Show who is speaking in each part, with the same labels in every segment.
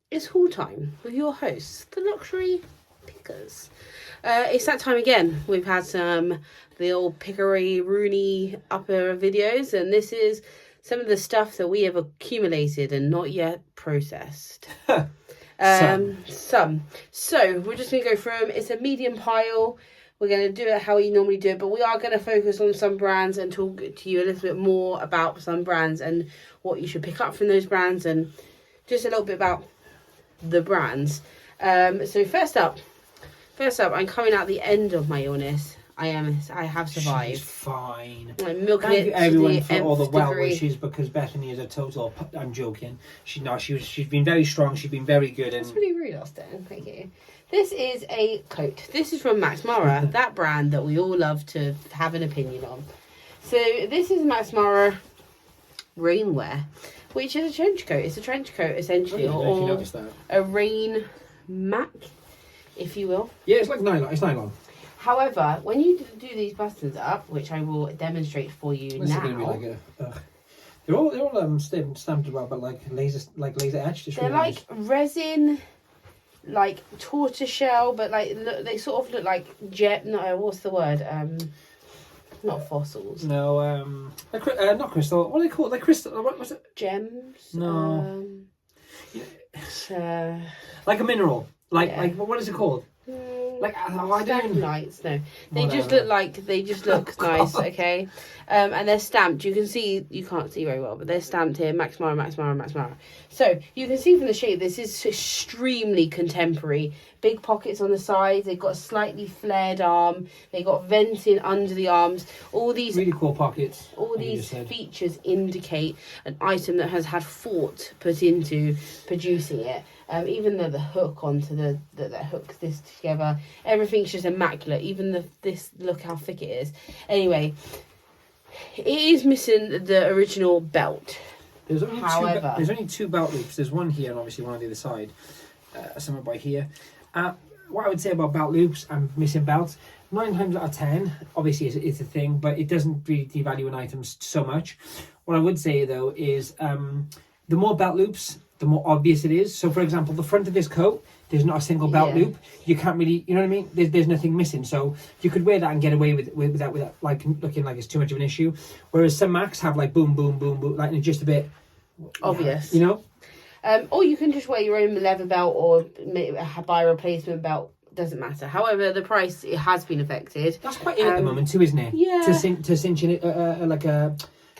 Speaker 1: It's haul time with your hosts, the luxury pickers. It's that time again. We've had the old pickery Rooney upper videos, and this is some of the stuff that we have accumulated and not yet processed. Some. So we're just going to go through them. It's a medium pile. We're going to do it how we normally do it, but we are going to focus on some brands and talk to you a little bit more about some brands and what you should pick up from those brands, and just a little bit about the brands. So first up, I'm coming out the end of my illness. I have survived.
Speaker 2: She's fine.
Speaker 1: I'm milking
Speaker 2: Thank you
Speaker 1: it to
Speaker 2: everyone
Speaker 1: the
Speaker 2: for all the
Speaker 1: nth
Speaker 2: well
Speaker 1: degree.
Speaker 2: wishes, because Bethany is a total. I'm joking. She's been very strong. She's been very good. And
Speaker 1: That's really rude, Austin. Thank you. This is a coat. This is from Max Mara, that brand that we all love to have an opinion on. So this is Max Mara rainwear, which is a trench coat. It's a trench coat essentially, or a rain mac, if you will.
Speaker 2: Yeah, it's like nylon. It's nylon.
Speaker 1: However, when you do these buttons up, which I will demonstrate for you
Speaker 2: This
Speaker 1: now,
Speaker 2: is gonna be like they're all stamped well, but like laser etched.
Speaker 1: They're like resin, like tortoiseshell, but like they sort of look like what's the word? Not fossils.
Speaker 2: No, not crystal. What are they called? Like crystal. What was it?
Speaker 1: Gems.
Speaker 2: No. Like a mineral. Like what is it called? Like I don't know.
Speaker 1: Lights, no. They just look nice, okay? And they're stamped. You can see, you can't see very well, but they're stamped here. Max Mara, Max Mara, Max Mara. So you can see from the shape, this is extremely contemporary. Big pockets on the sides. They've got a slightly flared arm. They got venting under the arms. All these
Speaker 2: really cool pockets.
Speaker 1: All these features indicate an item that has had thought put into producing it. Even though the hook onto that hooks this together, everything's just immaculate. Even this, look how thick it is. Anyway, it is missing the original belt.
Speaker 2: There's only two belt loops. There's one here and obviously one on the other side, somewhere by here. What I would say about belt loops and missing belts, 9 times out of 10, obviously it's a thing, but it doesn't really devalue an item so much. What I would say though is the more belt loops, the more obvious it is. So for example, the front of this coat, there's not a single belt loop. You can't really, you know what I mean? There's nothing missing. So you could wear that and get away with that without like looking like it's too much of an issue. Whereas some Macs have like boom, boom, boom, boom, like just a bit
Speaker 1: obvious.
Speaker 2: You know?
Speaker 1: Or you can just wear your own leather belt or buy a replacement belt. Doesn't matter. However, the price, it has been affected.
Speaker 2: That's quite in at the moment too, isn't it?
Speaker 1: Yeah.
Speaker 2: To cinch in like a...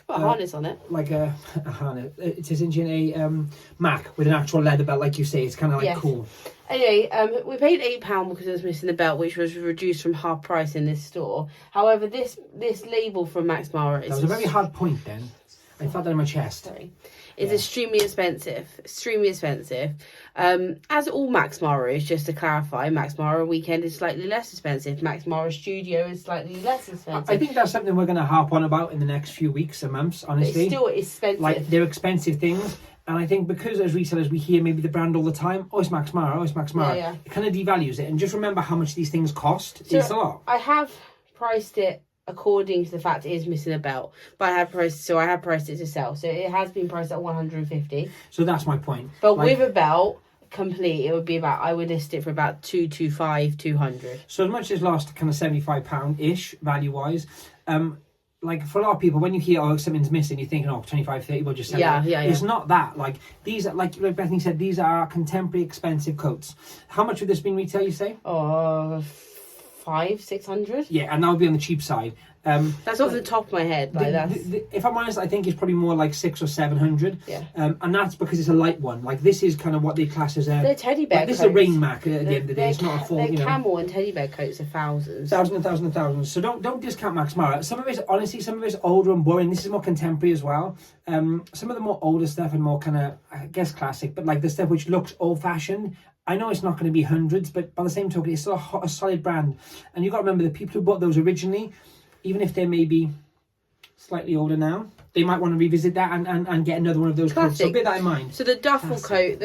Speaker 1: Put a harness on it.
Speaker 2: Like a harness. It's essentially a Mac with an actual leather belt, like you say. It's kind of like cool.
Speaker 1: Anyway, we paid £8 because it was missing the belt, which was reduced from half price in this store. However, this label from Max Mara is...
Speaker 2: That was a very hard point then. I felt that in my chest.
Speaker 1: Sorry. It's extremely expensive. Extremely expensive. As all Max Mara is, just to clarify, Max Mara Weekend is slightly less expensive. Max Mara Studio is slightly less expensive.
Speaker 2: I think that's something we're going to harp on about in the next few weeks and months, honestly.
Speaker 1: It's still expensive.
Speaker 2: Like, they're expensive things. And I think because as resellers we hear maybe the brand all the time, oh, it's Max Mara, oh, it's Max Mara.
Speaker 1: Yeah.
Speaker 2: It kind of devalues it. And just remember how much these things cost.
Speaker 1: So
Speaker 2: it's a lot.
Speaker 1: I have priced it according to the fact it is missing a belt, but I have priced it to sell, so it has been priced at 150.
Speaker 2: So that's my point.
Speaker 1: But with a belt complete, it would be about, I would list it for about 200.
Speaker 2: So as much as lost kind of £75 ish value wise, like for a lot of people, when you hear something's missing, you're thinking 25, 30, we'll just sell it.
Speaker 1: Yeah.
Speaker 2: It's not that. Like these are, like Bethany said, these are contemporary expensive coats. How much would this be in retail, you say?
Speaker 1: 500-600.
Speaker 2: Yeah, and that would be on the cheap side.
Speaker 1: That's off the top of my head.
Speaker 2: If I'm honest, I think it's probably more like 600 or 700.
Speaker 1: Yeah.
Speaker 2: And that's because it's a light one. Like this is kind of what they class as a.
Speaker 1: They're teddy bear
Speaker 2: like, this
Speaker 1: coats.
Speaker 2: is a rain Mac at the end of the day. It's not a full.
Speaker 1: Camel and teddy bear coats are thousands.
Speaker 2: Thousands. So don't discount Max Mara. Some of it's older and boring. This is more contemporary as well. Some of the more older stuff and more kind of, I guess, classic, but like the stuff which looks old fashioned. I know it's not going to be hundreds, but by the same token, it's still a solid brand. And you've got to remember the people who bought those originally, even if they're maybe slightly older now, they might want to revisit that and get another one of those coats. So bear that in mind.
Speaker 1: So the duffel coat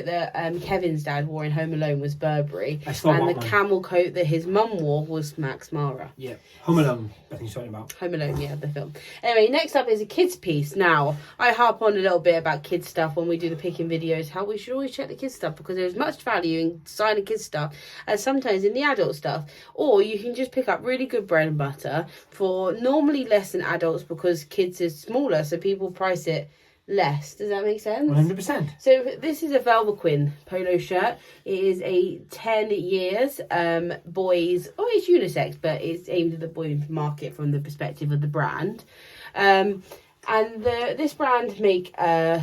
Speaker 1: that Kevin's dad wore in Home Alone was Burberry, and the camel coat that his mum wore was Max Mara.
Speaker 2: Yeah, Home Alone. I think he's talking about
Speaker 1: Home Alone, yeah, the film. Anyway, next up is a kids piece. Now, I harp on a little bit about kids stuff when we do the picking videos. How we should always check the kids stuff because there's much value in designer kids stuff as sometimes in the adult stuff. Or you can just pick up really good bread and butter for normally less than adults because kids is smaller, so people price it less. Does that make sense?
Speaker 2: 100%.
Speaker 1: So this is a Velvequin polo shirt. It is a 10 years boys. Oh, it's unisex, but it's aimed at the boy market from the perspective of the brand. And this brand make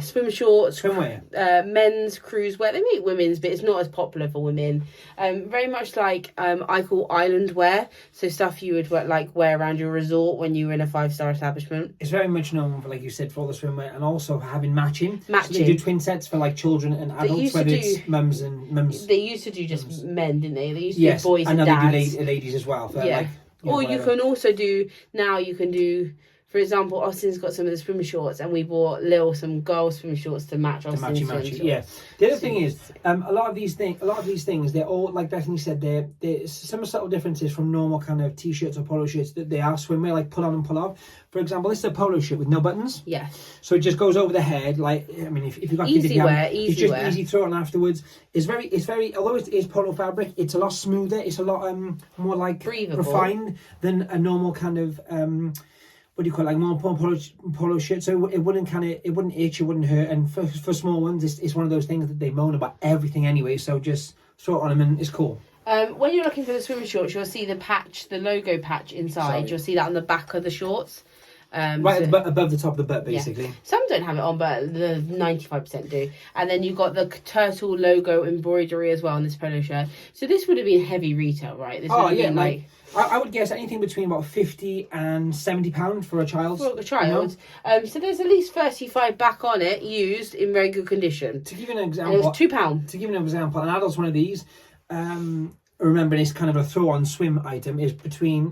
Speaker 1: swim shorts,
Speaker 2: swimwear,
Speaker 1: men's cruise wear. They make women's, but it's not as popular for women. Very much like I call island wear, so stuff you would wear around your resort when you were in a 5-star establishment.
Speaker 2: It's very much known for, like you said, for all the swimwear and also having matching. So they do twin sets for like children and adults, whether it's mums and mums.
Speaker 1: They used to do just men, didn't they? They used to do boys and
Speaker 2: dads.
Speaker 1: And
Speaker 2: now they do ladies as well. For
Speaker 1: or you can also do now. You can do. For example, Austin's got some of the swim shorts, and we bought Lil some girl swim shorts to match Austin's swim shorts.
Speaker 2: Yeah. The other thing is, a lot of these things, they're all, like Bethany said, there's some subtle differences from normal kind of t-shirts or polo shirts that they are swimwear, like pull on and pull off. For example, this is a polo shirt with no buttons.
Speaker 1: Yeah.
Speaker 2: So it just goes over the head, like if you've got
Speaker 1: easy wear,
Speaker 2: it's just easy throw on afterwards. It's very although it is polo fabric, it's a lot smoother. It's a lot more like
Speaker 1: breathable,
Speaker 2: refined than a normal kind of what do you call it, like more polo shirt, so it wouldn't itch, it wouldn't hurt, and for small ones it's one of those things that they moan about everything anyway, so just throw it on them and it's cool.
Speaker 1: When you're looking for the swim shorts, you'll see the patch, the logo patch inside. You'll see that on the back of the shorts.
Speaker 2: Above the top of the butt, basically.
Speaker 1: Yeah. Some don't have it on, but the 95% do. And then you've got the turtle logo embroidery as well on this polo shirt. So this would have been heavy retail, right? This would have been
Speaker 2: I would guess anything between about £50 and £70 for a child.
Speaker 1: For a child. You know? So there's at least 35 back on it, used in very good condition.
Speaker 2: To give you an example,
Speaker 1: and it was £2.
Speaker 2: To give you an example, an adult's one of these. Remember, it's kind of a throw-on swim item. Is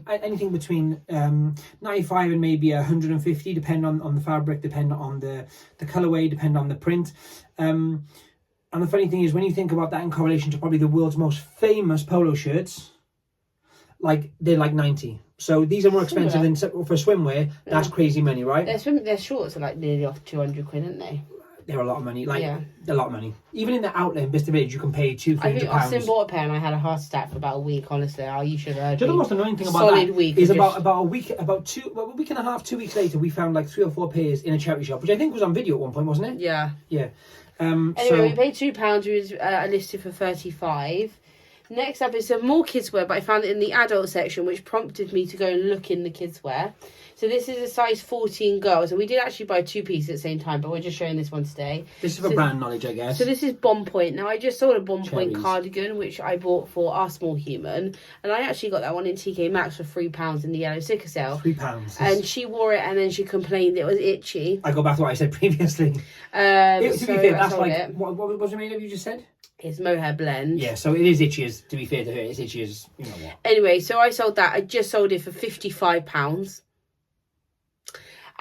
Speaker 2: anything between 95 and maybe 150, depending on the fabric, depending on the colorway, depending on the print. And the funny thing is, when you think about that in correlation to probably the world's most famous polo shirts, they're like 90. So these are more expensive than for swimwear. That's crazy money, right?
Speaker 1: Their shorts are nearly off 200 quid, aren't they?
Speaker 2: They're a lot of money. A lot of money. Even in the outlet in Bicester Village, you can pay £200-300.
Speaker 1: I think Austin bought a pair and I had a heart attack for about a week, honestly. You should have heard me.
Speaker 2: The most annoying thing about that is about a week and a half, 2 weeks later, we found 3 or 4 pairs in a charity shop, which I think was on video at one point, wasn't it?
Speaker 1: Yeah.
Speaker 2: Yeah.
Speaker 1: Anyway, we paid £2. We was listed for 35. Next up is some more kids wear, but I found it in the adult section, which prompted me to go and look in the kids wear. So this is a size 14 girls, and we did actually buy 2 pieces at the same time, but we're just showing this one today.
Speaker 2: This is for brand knowledge, I guess.
Speaker 1: So this is Bomb Point. Now, I just sold a Bomb Point cardigan, which I bought for our small human, and I actually got that one in TK Maxx for £3 in the yellow sticker sale.
Speaker 2: £3.
Speaker 1: And she wore it, and then she complained it was itchy.
Speaker 2: I go back to what I said previously. To be fair, that's what was it made of, you just said?
Speaker 1: It's mohair blend.
Speaker 2: Yeah, so it is itchy as, to be fair to her, it's itchy as, you know what.
Speaker 1: Anyway, so I sold that. I just sold it for £55.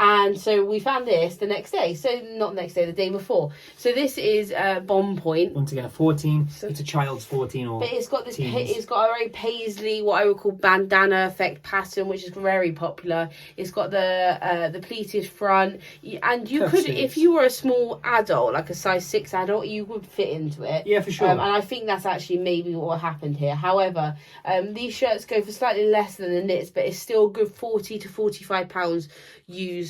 Speaker 1: And so we found this the next day. So not the next day, the day before. So this is Bomb Point.
Speaker 2: Once again, a 14. It's a child's 14 or.
Speaker 1: But it's got this. It's got a very paisley, what I would call bandana effect pattern, which is very popular. It's got the pleated front, and you could, if you were a small adult, like a size 6 adult, you would fit into it.
Speaker 2: Yeah, for sure.
Speaker 1: And I think that's actually maybe what happened here. However, these shirts go for slightly less than the knits, but it's still a good £40 to £45 used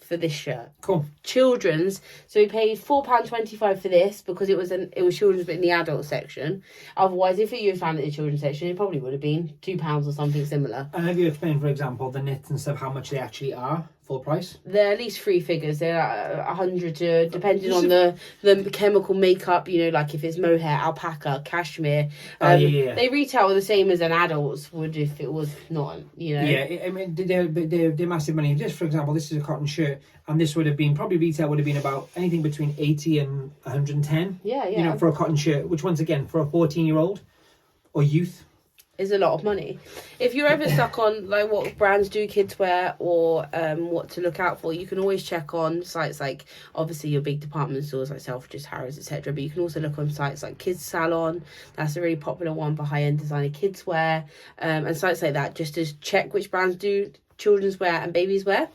Speaker 1: for this shirt.
Speaker 2: Cool.
Speaker 1: Children's, so we paid £4.25 for this because it was children's but in the adult section. Otherwise, if you found it in the children's section, it probably would have been £2 or something similar.
Speaker 2: And have you explained, for example, the knits and stuff, how much they actually are full price?
Speaker 1: They're at least 3 figures. They're 100 to, depending on the chemical makeup, like if it's mohair, alpaca, cashmere. They retail the same as an adult's would if it was not,
Speaker 2: Yeah, I mean, they're massive money. Just for example, this is a cotton shirt, and this would have been, probably retail would have been about anything between 80 and 110.
Speaker 1: Yeah.
Speaker 2: For a cotton shirt, which once again, for a 14-year-old or youth,
Speaker 1: is a lot of money. If you're ever stuck on like what brands do kids wear or what to look out for, you can always check on sites like obviously your big department stores like Selfridges, Harrods, etc. But you can also look on sites like Kids Salon. That's a really popular one for high-end designer kids wear, and sites like that, just to check which brands do children's wear and babies wear.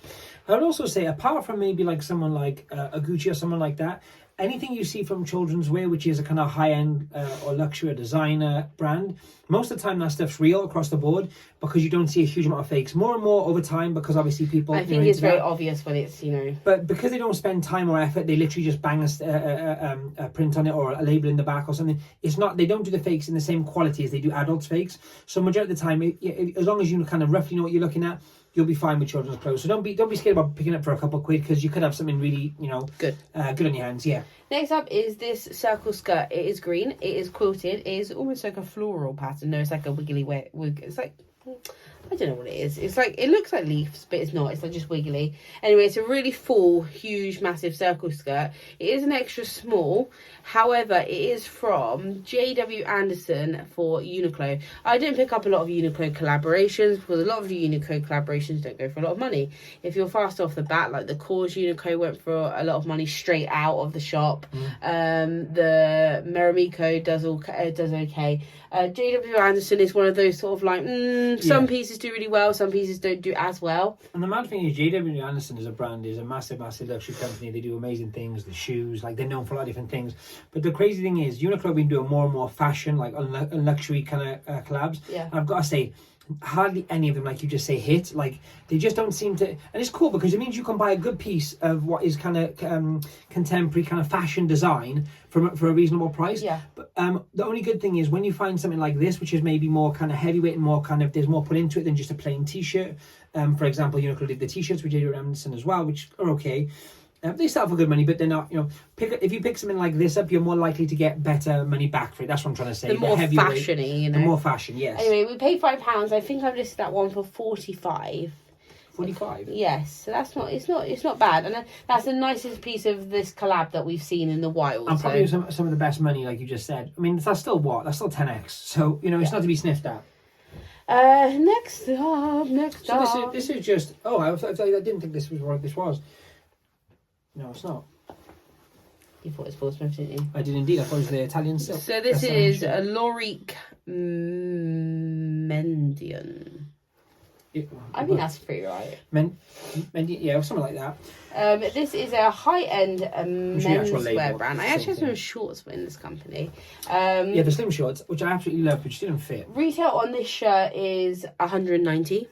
Speaker 2: I would also say, apart from maybe like someone like a Gucci or someone like that, anything you see from children's wear, which is a kind of high-end or luxury or designer brand, most of the time that stuff's real across the board because you don't see a huge amount of fakes. More and more over time, because obviously people...
Speaker 1: I think it's very obvious when it's,
Speaker 2: But because they don't spend time or effort, they literally just bang a print on it or a label in the back or something. It's not... They don't do the fakes in the same quality as they do adults' fakes. So majority of the time, as long as you kind of roughly know what you're looking at, you'll be fine with children's clothes. So don't be scared about picking up for a couple of quid because you could have something really,
Speaker 1: good
Speaker 2: on your hands. Yeah.
Speaker 1: Next up is this circle skirt. It is green. It is quilted. It is almost like a floral pattern. No, it's like a wiggly wig. It's like, I don't know what it is. It's like, it looks like leaves, but it's not. It's like just wiggly. Anyway, it's a really full, huge, massive circle skirt. It is an extra small. However, it is from J.W. Anderson for Uniqlo. I didn't pick up a lot of Uniqlo collaborations because a lot of the Uniqlo collaborations don't go for a lot of money. If you're fast off the bat, like the Cause Uniqlo went for a lot of money straight out of the shop. The Marimekko does okay. J.W. Anderson is one of those sort of like, some pieces do really well, some pieces don't do as well.
Speaker 2: And the mad thing is, J.W. Anderson as a brand is a massive, massive luxury company. They do amazing things, the shoes, like they're known for a lot of different things. But the crazy thing is, Uniqlo have been doing more and more fashion, like luxury kind of collabs.
Speaker 1: Yeah.
Speaker 2: And I've got to say, hardly any of them, like you just say, hit. Like they just don't seem to, and it's cool because it means you can buy a good piece of what is kind of contemporary kind of fashion design for a reasonable price.
Speaker 1: Yeah.
Speaker 2: But the only good thing is when you find something like this, which is maybe more kind of heavyweight and more kind of, there's more put into it than just a plain t-shirt. For example, Uniqlo did the t-shirts with J.W. Anderson as well, which are okay. They sell for good money, but they're not, if you pick something like this up, you're more likely to get better money back for it. That's what I'm trying to say.
Speaker 1: The more fashion-y,
Speaker 2: The more fashion, yes.
Speaker 1: Anyway, we paid £5. I think I've listed that one for 45.
Speaker 2: 45?
Speaker 1: Yes, so it's not bad. And that's the nicest piece of this collab that we've seen in the wild.
Speaker 2: And probably some of the best money, like you just said. I mean, that's still what? That's still 10x. So, it's not to be sniffed at.
Speaker 1: Next up.
Speaker 2: So this is just... Oh, I didn't think this was what this was. No, it's not.
Speaker 1: You thought it was Portsmouth, didn't you?
Speaker 2: I did indeed. I thought it was the Italian silk.
Speaker 1: So this is a Lorique Mendian. I think that's pretty right.
Speaker 2: Yeah, something like that.
Speaker 1: This is a high-end menswear brand. I actually have some shorts in this company.
Speaker 2: The slim shorts, which I absolutely love, but just didn't fit.
Speaker 1: Retail on this shirt is 190.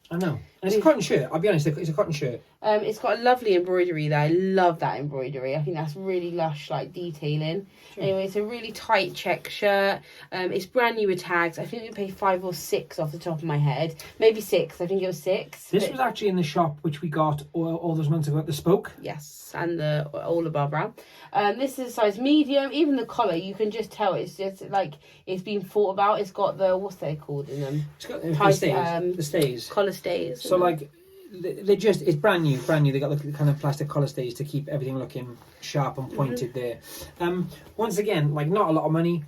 Speaker 2: I know. And it's a cotton shirt. I'll be honest, it's a cotton shirt.
Speaker 1: It's got a lovely embroidery there. I love that embroidery. I think that's really lush, like, detailing. Sure. Anyway, it's a really tight check shirt. It's brand new with tags. I think we paid 5 or 6 off the top of my head. Maybe 6. I think it was 6.
Speaker 2: This was actually in the shop which we got all those months ago at the Spoke.
Speaker 1: Yes, and the all above brown. This is a size medium. Even the collar, you can just tell it's just like it's been thought about. It's got the, what's they called in them?
Speaker 2: It's got the stays.
Speaker 1: Collar stays.
Speaker 2: So like, it's brand new. They got the kind of plastic collar stays to keep everything looking sharp and pointed there. Once again, like not a lot of money.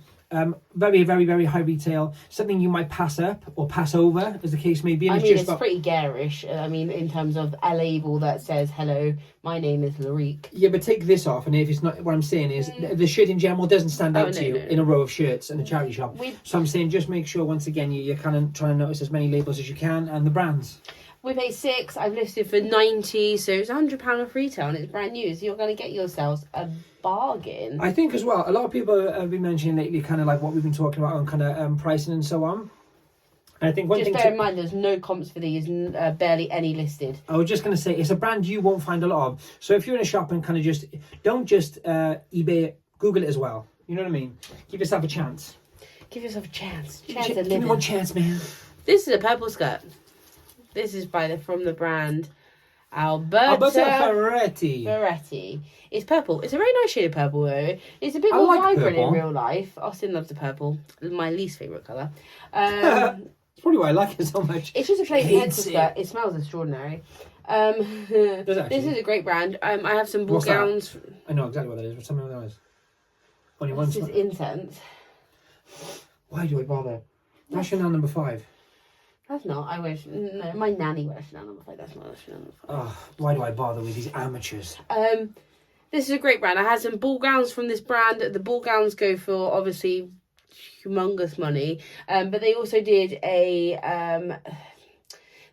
Speaker 2: Very, very, very high retail. Something you might pass up or pass over, as the case may be. And
Speaker 1: it's pretty garish. I mean, in terms of a label that says, hello, my name is Lorique.
Speaker 2: Yeah, but take this off, and if it's not, what I'm saying is, the shirt in general doesn't stand out to you in a row of shirts in a charity shop. So I'm saying just make sure, once again, you're kind of trying to notice as many labels as you can, and the brands.
Speaker 1: We pay 6. I've listed for 90, so it's £100 off retail, and it's brand new. So you're going to get yourselves a bargain.
Speaker 2: I think as well, a lot of people have been mentioning lately, kind of like what we've been talking about on kind of pricing and so on. And I think one thing.
Speaker 1: Just bear in mind, there's no comps for these, barely any listed.
Speaker 2: I was just going to say, it's a brand you won't find a lot of. So if you're in a shop and kind of don't just eBay it, Google it as well. You know what I mean? Give yourself a chance.
Speaker 1: Give yourself a chance.
Speaker 2: Give me one chance, man.
Speaker 1: This is a purple skirt. This is from the brand Alberto Ferretti. It's purple. It's a very nice shade of purple though. It's a bit more vibrant in real life. Austin loves the purple. My least favourite colour.
Speaker 2: It's probably why I like it so much.
Speaker 1: It's just a plain pencil skirt. It smells extraordinary. This is a great brand. I have some ball gowns.
Speaker 2: That? I know exactly what that is. Tell me what that is.
Speaker 1: This is incense.
Speaker 2: Why do I bother? That's Chanel number 5.
Speaker 1: That's not. I wish. No, my nanny wears Chanel number 5. That's not a Chanel number 5.
Speaker 2: Oh, why do I bother with these amateurs?
Speaker 1: This is a great brand. I had some ball gowns from this brand. The ball gowns go for obviously humongous money. But they also did a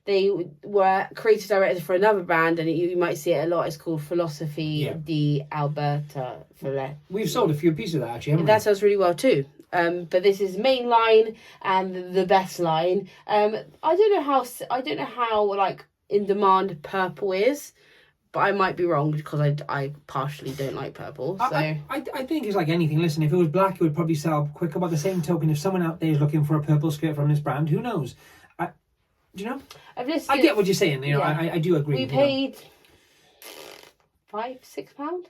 Speaker 1: they were creative directors for another brand, and you might see it a lot. It's called Philosophy di Alberta Fillet.
Speaker 2: We've sold a few pieces of that actually, haven't we?
Speaker 1: That sells really well too. But this is main line and the best line. I don't know how like in demand purple is, but I might be wrong because I partially don't like purple. So
Speaker 2: I think it's like anything. Listen, if it was black, it would probably sell quicker. By the same token, if someone out there is looking for a purple skirt from this brand, who knows? Do you know? I get what you're saying. You know, I do agree.
Speaker 1: We paid £5-6.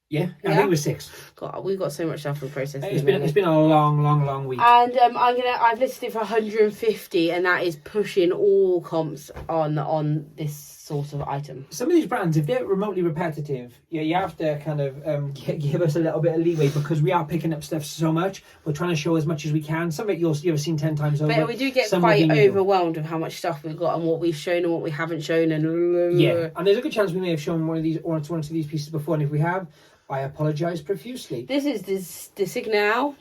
Speaker 2: Yeah, I think it was 6.
Speaker 1: God, we've got so much stuff in process.
Speaker 2: It's been a long week.
Speaker 1: And I've listed it for 150, and that is pushing all comps on this sort of item.
Speaker 2: Some of these brands, if they're remotely repetitive, you have to kind of give us a little bit of leeway because we are picking up stuff so much. We're trying to show as much as we can. Some of it you've seen 10 times over.
Speaker 1: But we do get quite overwhelmed with how much stuff we've got and what we've shown and what we haven't shown. And
Speaker 2: there's a good chance we may have shown one of these pieces before, and if we have, I apologise profusely.
Speaker 1: This is the Signal.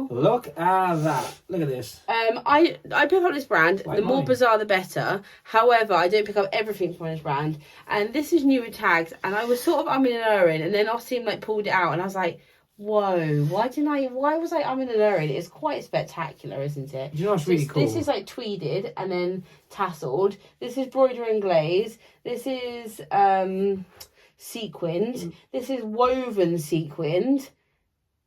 Speaker 2: Look at that. Look at this.
Speaker 1: I pick up this brand. The more bizarre, the better. However, I don't pick up everything from this brand. And this is new with tags. And I was sort of umming and erring. And then Austin pulled it out. And I was like, whoa, why was I umming and erring? It's quite spectacular, isn't it?
Speaker 2: You know what's really cool?
Speaker 1: This is like tweeded and then tasseled. This is broider and glaze. This is sequined. This is woven sequined.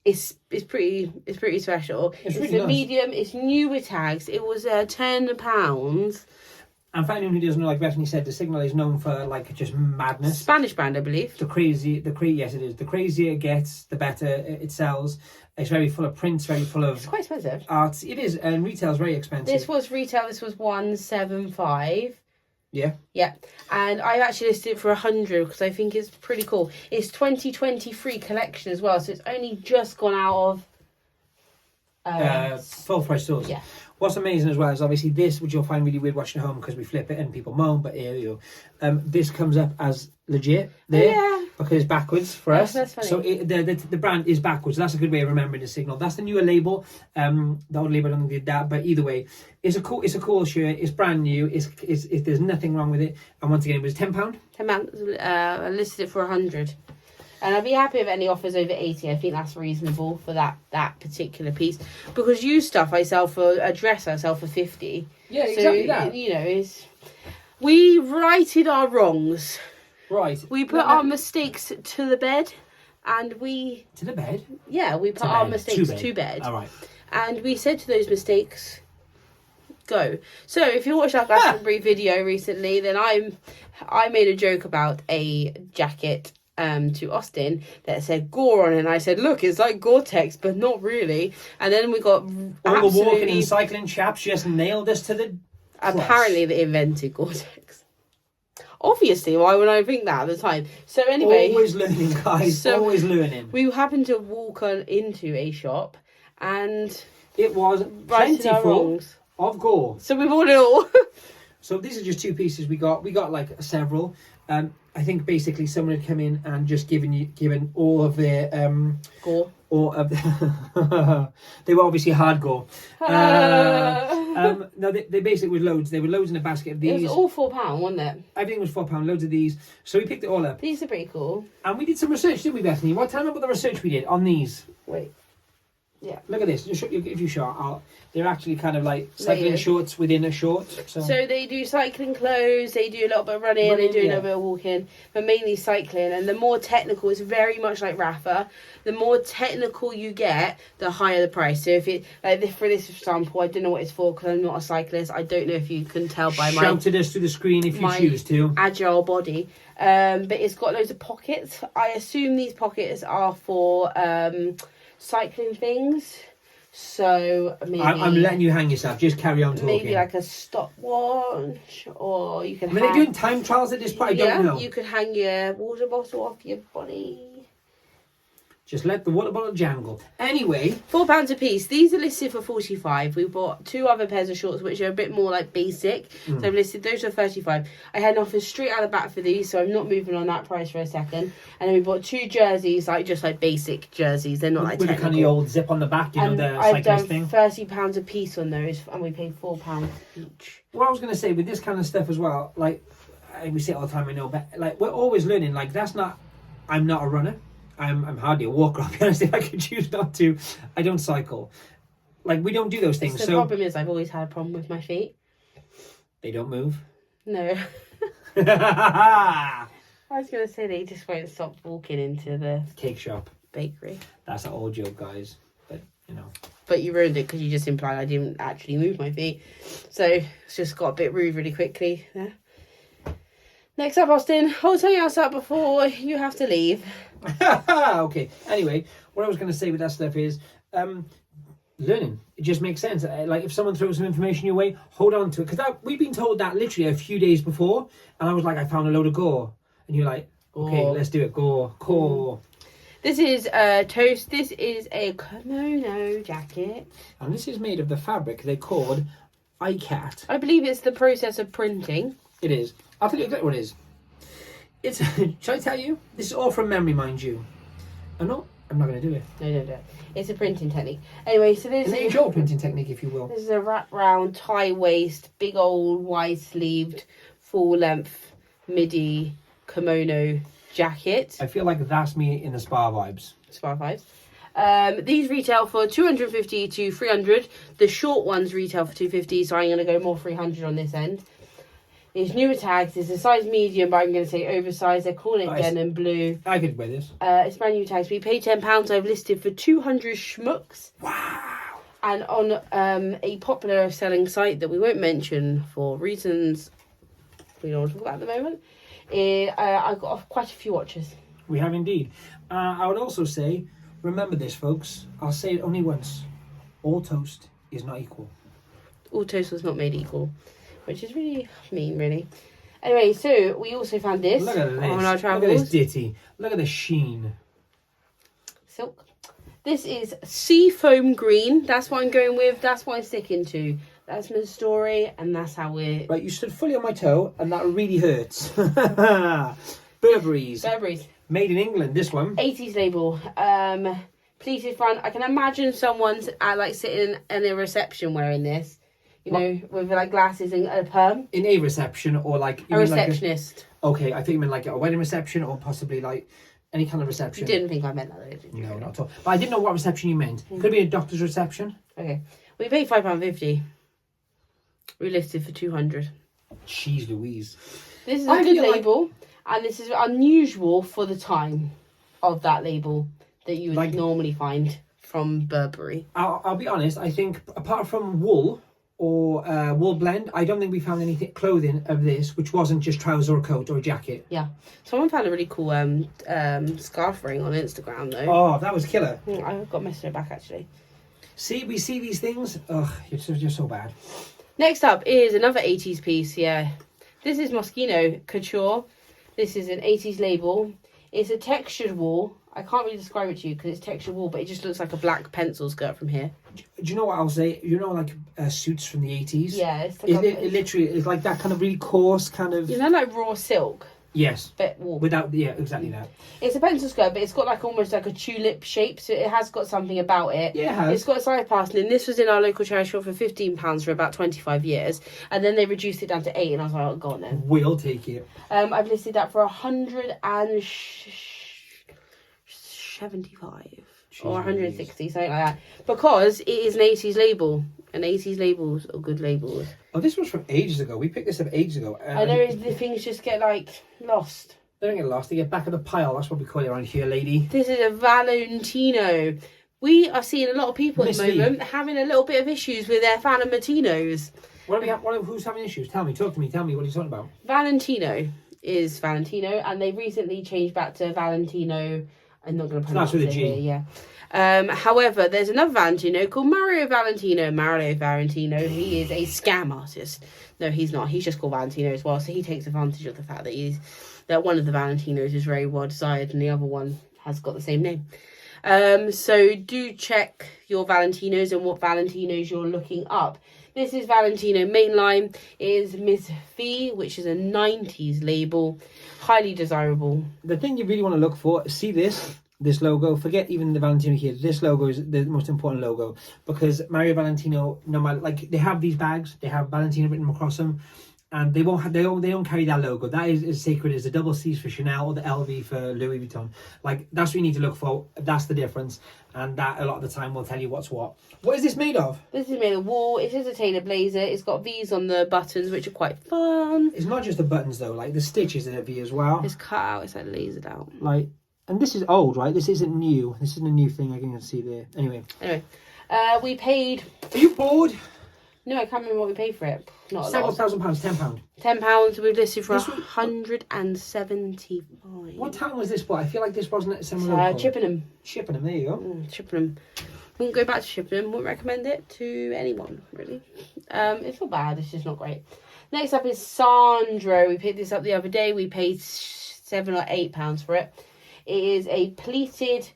Speaker 1: It's pretty special. It's really nice. Medium. It's new with tags. It was £10.
Speaker 2: And for anyone who doesn't know, like Bethany said, the Signal is known for like just madness.
Speaker 1: Spanish brand, I believe.
Speaker 2: Yes, it is. The crazier it gets, the better it sells. It's very full of prints, very full of.
Speaker 1: It's quite expensive.
Speaker 2: Arts. It is, and retail's very expensive.
Speaker 1: This was £175.
Speaker 2: Yeah.
Speaker 1: Yeah. And I actually listed it for 100 because I think it's pretty cool. It's 2023 collection as well, so it's only just gone out of
Speaker 2: full price stores.
Speaker 1: Yeah.
Speaker 2: What's amazing as well is obviously this, which you'll find really weird watching at home because we flip it and people moan, but here you go. This comes up as legit there because it's backwards for us.
Speaker 1: That's funny.
Speaker 2: So the brand is backwards. That's a good way of remembering the Signal. That's the newer label. The old label I don't think did that, but either way, it's a cool shirt. It's brand new. It's there's nothing wrong with it. And once again, it was £10.
Speaker 1: £10. I listed it for 100. And I'd be happy with any offers over 80. I think that's reasonable for that particular piece. Because used stuff I sell for, a dress I sell for 50.
Speaker 2: Yeah, exactly that.
Speaker 1: You know, we righted our wrongs.
Speaker 2: Right.
Speaker 1: We put our mistakes to the bed. And we...
Speaker 2: To the bed?
Speaker 1: Yeah, we put our mistakes to bed.
Speaker 2: All right.
Speaker 1: And we said to those mistakes, go. So if you watched our Glastonbury video recently, then I made a joke about a jacket to Austin that said Gore on it, and I said, look, it's like Gore-Tex, but not really. And then we got
Speaker 2: all the walking and cycling chaps just nailed us to the
Speaker 1: apparently they invented Gore-Tex. Obviously, why would I think that at the time? So anyway,
Speaker 2: always learning, guys. Always learning.
Speaker 1: We happened to walk into a shop, and
Speaker 2: it was plentiful of Gore.
Speaker 1: So we bought it all.
Speaker 2: So these are just 2 pieces we got. We got like several. I think basically someone had come in and just given all of their
Speaker 1: Gore.
Speaker 2: All of they were obviously hard Gore. No, they basically were loads. They were loads in a basket of these.
Speaker 1: It was all £4, wasn't it?
Speaker 2: Everything was £4. Loads of these. So we picked it all up.
Speaker 1: These are pretty cool.
Speaker 2: And we did some research, didn't we, Bethany? Tell me about the research we did on these.
Speaker 1: Wait. Yeah.
Speaker 2: Look at this. If you short, they're actually kind of like cycling shorts within a short. So
Speaker 1: they do cycling clothes, they do a little bit of running, they do a little bit of walking, but mainly cycling. And the more technical, it's very much like Rafa. The more technical you get, the higher the price. So if it, for this example, I don't know what it's for because I'm not a cyclist. I don't know if you can tell by my...
Speaker 2: Shout to this to the screen if you choose to.
Speaker 1: Agile body. But it's got loads of pockets. I assume these pockets are for... cycling things, so maybe
Speaker 2: I'm letting you hang yourself. Just carry on talking.
Speaker 1: Maybe like a stopwatch, or you can.
Speaker 2: Are they doing time trials at this point? I don't know.
Speaker 1: You could hang your water bottle off your body.
Speaker 2: Just let the water bottle jangle. Anyway,
Speaker 1: £4 a piece. These are listed for 45. We bought 2 other pairs of shorts which are a bit more like basic. So I've listed those for 35. I had an offer straight out of the back for these, so I'm not moving on that price for a second. And then we bought 2 jerseys, like just like basic jerseys. They're not like
Speaker 2: with a kind of the old zip on the back, you know, the
Speaker 1: I've done
Speaker 2: cyclist thing.
Speaker 1: £30 a piece on those, and we paid £4 each.
Speaker 2: What I was going to say with this kind of stuff as well, like we say it all the time, I know, but like we're always learning. Like I'm not a runner. I'm hardly a walker, I'll be honest. If I could choose not to, I don't cycle. Like, we don't do those things.
Speaker 1: The problem is I've always had a problem with my feet.
Speaker 2: They don't move?
Speaker 1: No. I was going to say they just won't stop walking into the
Speaker 2: cake shop.
Speaker 1: Bakery.
Speaker 2: That's an old joke, guys. But, you know.
Speaker 1: But you ruined it because you just implied I didn't actually move my feet. So it's just got a bit rude really quickly there. Next up, Austin, hold something else up before you have to leave.
Speaker 2: Okay. Anyway, what I was going to say with that stuff is learning. It just makes sense. Like if someone throws some information your way, hold on to it. Because we've been told that literally a few days before. And I was like, I found a load of gore. And you're like, okay, let's do it. Gore.
Speaker 1: This is toast. This is a kimono jacket.
Speaker 2: And this is made of the fabric they called iCat.
Speaker 1: I believe it's the process of printing.
Speaker 2: It is. I'll tell you exactly what it is. It's. Shall I tell you? This is all from memory, mind you. I'm not going to do it.
Speaker 1: No, don't do it. It's a printing technique. Anyway, so this
Speaker 2: is an age-old printing technique, if you will.
Speaker 1: This is a wrap-round, tie-waist, big old wide-sleeved, full-length midi kimono jacket.
Speaker 2: I feel like that's me in the spa vibes.
Speaker 1: Spa vibes. These retail for $250 to $300. The short ones retail for $250, so I'm going to go more $300 on this end. It's newer tags. It's a size medium, but I'm going to say oversized. They're calling it denim blue.
Speaker 2: I could wear this.
Speaker 1: It's brand new tags. We paid £10. I've listed for 200 schmucks.
Speaker 2: Wow.
Speaker 1: And on a popular selling site that we won't mention for reasons we don't want to talk about at the moment, I got quite a few watches.
Speaker 2: We have indeed. I would also say, remember this, folks. I'll say it only once. All toast is not equal.
Speaker 1: All toast was not made equal. Which is really mean, really. Anyway, so we also found this on our travels.
Speaker 2: Look at this ditty. Look at the sheen.
Speaker 1: Silk. This is seafoam green. That's what I'm going with. That's what I'm sticking to. That's my story, and that's how we're...
Speaker 2: Right, you stood fully on my toe, and that really hurts. Burberry's. Made in England, this one.
Speaker 1: 80s label. Pleated front. I can imagine someone's sitting in a reception wearing this. You know, with like glasses and a perm.
Speaker 2: In a reception or like...
Speaker 1: A receptionist.
Speaker 2: Okay, I think you meant like a wedding reception or possibly like any kind of reception.
Speaker 1: You didn't think I meant that, though, did you?
Speaker 2: No, not at all. But I didn't know what reception you meant. Could be a doctor's reception.
Speaker 1: Okay. We paid £5.50. We listed for 200.
Speaker 2: Jeez Louise.
Speaker 1: This is a good label. And this is unusual for the time of that label that you would normally find from Burberry.
Speaker 2: I'll be honest, I think apart from wool... or wool blend, I don't think we found anything clothing of this which wasn't just trousers or a coat or a jacket.
Speaker 1: Yeah. Someone found a really cool scarf ring on Instagram though.
Speaker 2: Oh, that was killer.
Speaker 1: I got messaged it back actually.
Speaker 2: See, we see these things. Ugh, you're so bad.
Speaker 1: Next up is another 80s piece. Yeah. This is Moschino Couture. This is an 80s label. It's a textured wool. I can't really describe it to you because it's textured wool, but it just looks like a black pencil skirt from here.
Speaker 2: Do you know what I'll say? You know, like suits from the 80s?
Speaker 1: Yeah. It's
Speaker 2: like it literally is like that kind of really coarse kind of...
Speaker 1: You know, like raw silk?
Speaker 2: Yes.
Speaker 1: But wool.
Speaker 2: Yeah, exactly that.
Speaker 1: It's a pencil skirt, but it's got like almost like a tulip shape, so it has got something about it.
Speaker 2: Yeah, it has.
Speaker 1: It's got a side passing, and this was in our local charity shop for £15 for about 25 years, and then they reduced it down to $8, and I was like, oh, go on then.
Speaker 2: We'll take it.
Speaker 1: I've listed that for $175 or 160, something like that, because it is an 80s label, and 80s labels are good labels.
Speaker 2: Oh, this was from ages ago. We picked this up ages ago.
Speaker 1: I know the things just get like lost.
Speaker 2: They don't get lost. They get back of the pile. That's what we call it around here, lady.
Speaker 1: This is a Valentino. We are seeing a lot of people at the moment having a little bit of issues with their Valentinos.
Speaker 2: Who's having issues? Talk to me. Tell me, what are you talking about?
Speaker 1: Valentino is Valentino, and they recently changed back to Valentino. I'm not going to pronounce it here, yeah. However, there's another Valentino called Mario Valentino. He is a scam artist. No, he's not. He's just called Valentino as well. So he takes advantage of the fact that one of the Valentinos is very well desired and the other one has got the same name. So do check your Valentinos and what Valentinos you're looking up. This is Valentino Mainline. It is Miss V, which is a 90s label. Highly desirable.
Speaker 2: The thing you really want to look for, see this logo. Forget even the Valentino here. This logo is the most important logo, because Mario Valentino, no matter, like, they have these bags, they have Valentino written across them, and they don't carry that logo. That is as sacred as the double C's for Chanel or the LV for Louis Vuitton. Like, that's what you need to look for. That's the difference, and that a lot of the time will tell you what's what. What is this made of?
Speaker 1: This is made of wool. It is a tailored blazer. It's got V's on the buttons, which are quite fun.
Speaker 2: It's not just the buttons though. Like, the stitches in a V as well.
Speaker 1: It's cut out. It's like lasered out.
Speaker 2: Like, and this is old, right? This isn't new. This isn't a new thing. I can see there. Anyway,
Speaker 1: we paid.
Speaker 2: Are you bored?
Speaker 1: No, I can't remember what we paid for it. Not a
Speaker 2: Several
Speaker 1: lot.
Speaker 2: £1,000, £10.
Speaker 1: £10. We've listed for £175.
Speaker 2: What town was this for? I feel like this wasn't at somewhere.
Speaker 1: Chippenham.
Speaker 2: Chippenham, there you go.
Speaker 1: Chippenham. Wouldn't go back to Chippenham. Wouldn't recommend it to anyone, really. It's not bad. It's just not great. Next up is Sandro. We picked this up the other day. We paid £7 or £8 for it. It is a pleated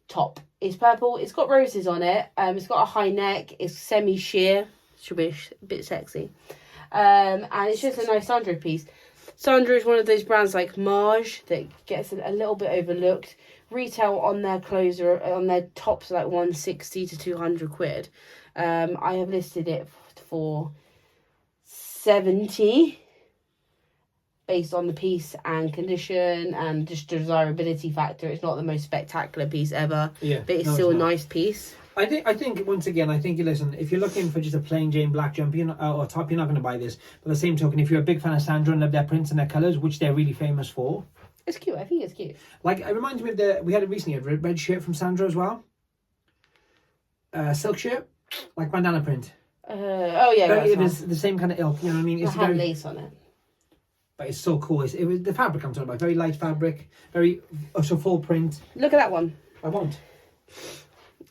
Speaker 1: top. It's purple. It's got roses on it. It's got a high neck. It's semi-sheer. Should be a bit sexy. And it's just a nice Sandro piece. Sandro is one of those brands like Marge that gets a little bit overlooked. Retail on their clothes on their tops are like 160 to 200 quid. I have listed it for 70. Based on the piece and condition and just desirability factor. It's not the most spectacular piece ever, but it's still a nice piece.
Speaker 2: I think once again, listen, if you're looking for just a plain Jane black jumper or top, you're not going to buy this. But the same token, if you're a big fan of Sandro and love their prints and their colours, which they're really famous for.
Speaker 1: It's cute. I think it's cute.
Speaker 2: Like, it reminds me of we had it recently, a red shirt from Sandro as well. Silk shirt, like bandana print.
Speaker 1: It
Speaker 2: was the same kind of ilk, you know what I mean?
Speaker 1: It's had lace on it.
Speaker 2: But it's so cool. It was the fabric I'm talking about. Very light fabric. Very so full print.
Speaker 1: Look at that one.
Speaker 2: I won't.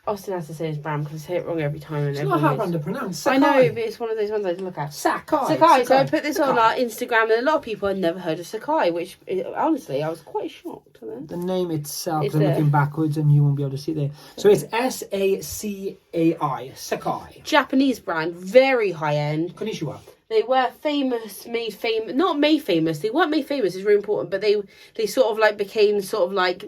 Speaker 1: Austin has to say his brand because I say it wrong every time. And
Speaker 2: it's not hard to pronounce. Sacai.
Speaker 1: I know, but it's one of those ones I look at.
Speaker 2: Sacai.
Speaker 1: So I put this on our Instagram, and a lot of people had never heard of Sacai, which honestly I was quite shocked.
Speaker 2: The name itself, I'm looking backwards, and you won't be able to see it there. So it's Sacai. Sacai.
Speaker 1: Japanese brand, very high end.
Speaker 2: Konnichiwa.
Speaker 1: They were not made famous. They weren't made famous. It's really important, but they sort of like became sort of like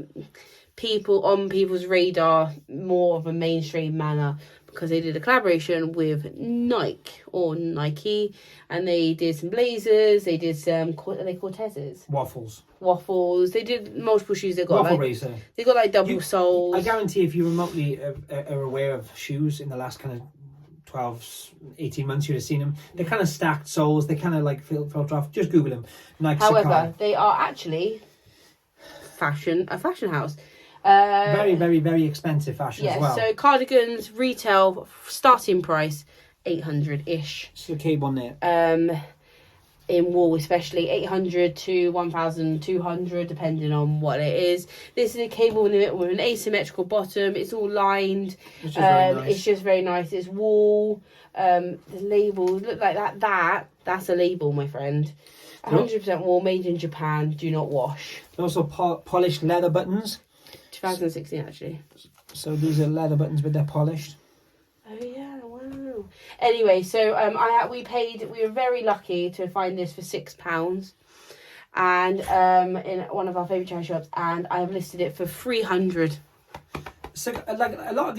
Speaker 1: people's radar more of a mainstream manner because they did a collaboration with Nike, and they did some blazers. They did some Cortezes. Waffles. They did multiple shoes. They got
Speaker 2: Waffle racer.
Speaker 1: They got like double soles.
Speaker 2: I guarantee if you remotely are aware of shoes in the last kind of 12, 18 months, you'd have seen them. They're kind of stacked soles. They kind of like filter off. Just Google them. Nike.
Speaker 1: However,
Speaker 2: Sacai.
Speaker 1: they are actually a fashion house.
Speaker 2: Very, very, very expensive fashion as well.
Speaker 1: So cardigans retail starting price 800-ish.
Speaker 2: It's the cable on there.
Speaker 1: In wool especially 800 to 1,200 depending on what it is. This is a cable with an asymmetrical bottom. It's all lined. It's just very nice. It's wool. The labels look like that. That's a label, my friend. 100% wool, made in Japan. Do not wash.
Speaker 2: Also polished leather buttons.
Speaker 1: 2016 actually.
Speaker 2: So these are leather buttons, but they're polished.
Speaker 1: Oh yeah, wow. Anyway, so we were very lucky to find this for £6, and in one of our favourite charity shops, and I have listed it for 300.
Speaker 2: So, like a lot of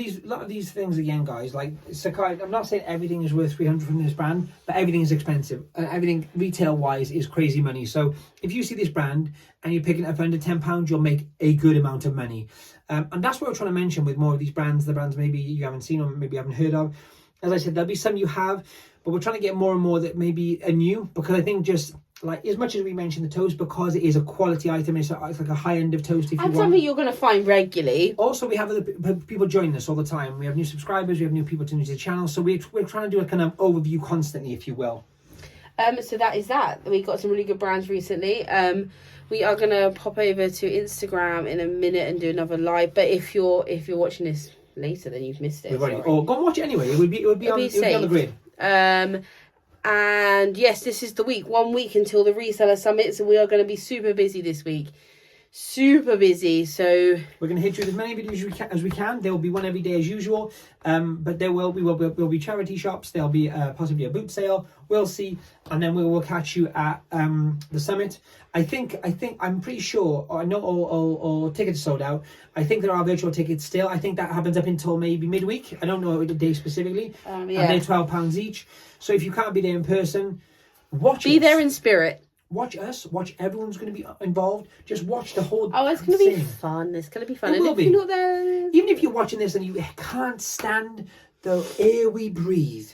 Speaker 2: these things again, guys. Like Sacai, I'm not saying everything is worth 300 from this brand, but everything is expensive. Everything retail wise is crazy money. So if you see this brand and you're picking it up for under £10, you'll make a good amount of money. And that's what we're trying to mention with more of these brands. The brands maybe you haven't seen or maybe you haven't heard of. As I said, there'll be some you have, but we're trying to get more and more that maybe are new, because I think just like as much as we mentioned the toast, because it is a quality item, it's like a high end of toast. If you want
Speaker 1: something you're going to find regularly.
Speaker 2: Also, we have other people joining us all the time. We have new subscribers, we have new people tuning to the channel, so we're trying to do a kind of overview constantly, if you will.
Speaker 1: So that is that. We got some really good brands recently. We are going to pop over to Instagram in a minute and do another live. But if you're watching this later, then you've missed it.
Speaker 2: Go and watch it anyway. It would be on the grid.
Speaker 1: And yes, this is the week. 1 week until the Reseller Summit, so we are going to be super busy this week. super busy. So
Speaker 2: we're going to hit you with as many videos as we can. There will be one every day as usual. But there will be charity shops. There'll be possibly a boot sale. We'll see. And then we will catch you at the summit. I'm pretty sure, I know all tickets are sold out. I think there are virtual tickets still. I think that happens up until maybe midweek. I don't know the day specifically. And they're £12 each. So if you can't be there in person, be
Speaker 1: there in spirit.
Speaker 2: Watch us. Watch everyone's going to be involved. Just watch the whole.
Speaker 1: Oh, it's going to be fun. It's going to be fun.
Speaker 2: It will be.
Speaker 1: You're not there...
Speaker 2: Even if you're watching this and you can't stand the air we breathe,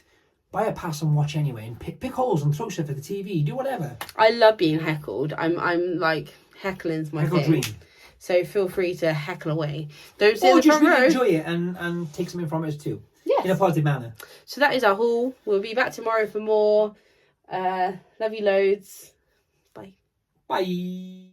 Speaker 2: buy a pass and watch anyway, and pick holes and throw stuff at the TV. Do whatever.
Speaker 1: I love being heckled. I'm like, heckling's my thing. Dream. So feel free to heckle away. Don't sit in the front row.
Speaker 2: Really enjoy it and take something from it too.
Speaker 1: Yes.
Speaker 2: In a positive manner.
Speaker 1: So that is our haul. We'll be back tomorrow for more. Love you loads. Bye.
Speaker 2: Bye.